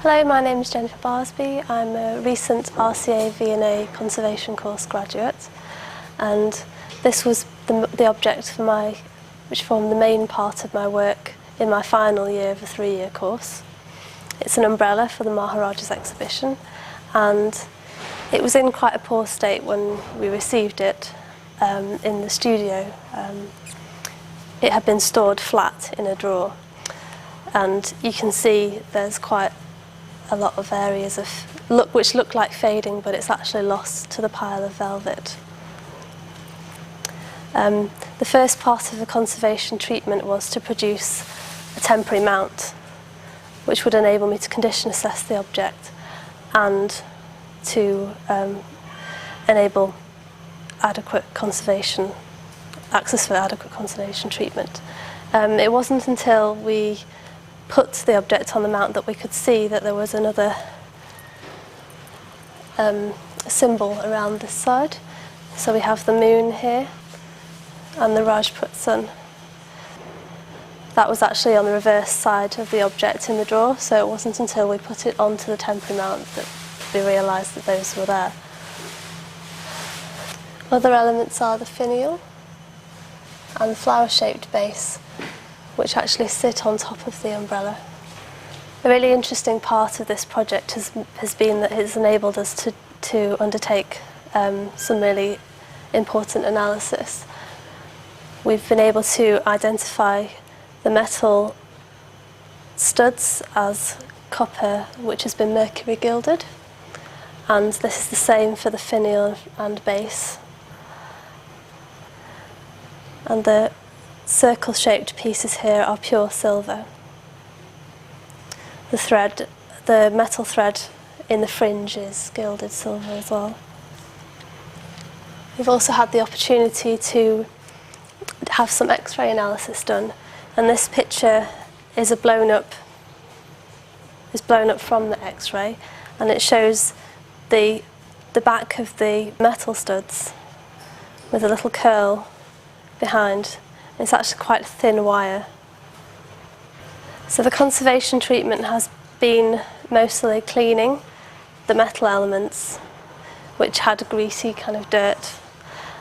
Hello, my name is Jennifer Barsby. I'm a recent RCA V&A Conservation course graduate, and this was the object which formed the main part of my work in my final year of a 3-year course. It's an umbrella for the Maharaja's exhibition, and it was in quite a poor state when we received it in the studio. It had been stored flat in a drawer, and you can see there's quite a lot of areas which look like fading, but it's actually lost to the pile of velvet. The first part of the conservation treatment was to produce a temporary mount, which would enable me to condition assess the object and to enable adequate conservation, access for adequate conservation treatment. It wasn't until we put the object on the mount that we could see that there was another symbol around this side. So we have the moon here and the Rajput sun. That was actually on the reverse side of the object in the drawer, so it wasn't until we put it onto the temporary mount that we realised that those were there. Other elements are the finial and the flower-shaped base, which actually sit on top of the umbrella. A really interesting part of this project has been that it's enabled us to undertake some really important analysis. We've been able to identify the metal studs as copper which has been mercury gilded, and this is the same for the finial and base. And the circle-shaped pieces here are pure silver. The metal thread in the fringe is gilded silver as well. We've also had the opportunity to have some X-ray analysis done, and this picture is blown up from the X-ray, and it shows the back of the metal studs with a little curl behind. It's actually quite a thin wire. So the conservation treatment has been mostly cleaning the metal elements, which had a greasy kind of dirt,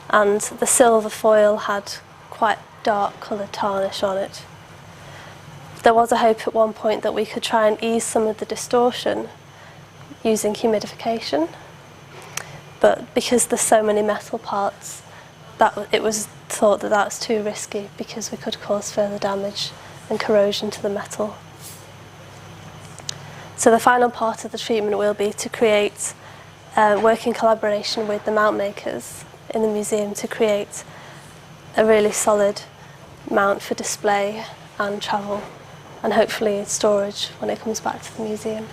and the silver foil had quite dark coloured tarnish on it. There was a hope at one point that we could try and ease some of the distortion using humidification, but because there's so many metal parts, it was thought that that's too risky because we could cause further damage and corrosion to the metal. So the final part of the treatment will be to create, work in collaboration with the mount makers in the museum to create a really solid mount for display and travel, and hopefully storage when it comes back to the museum.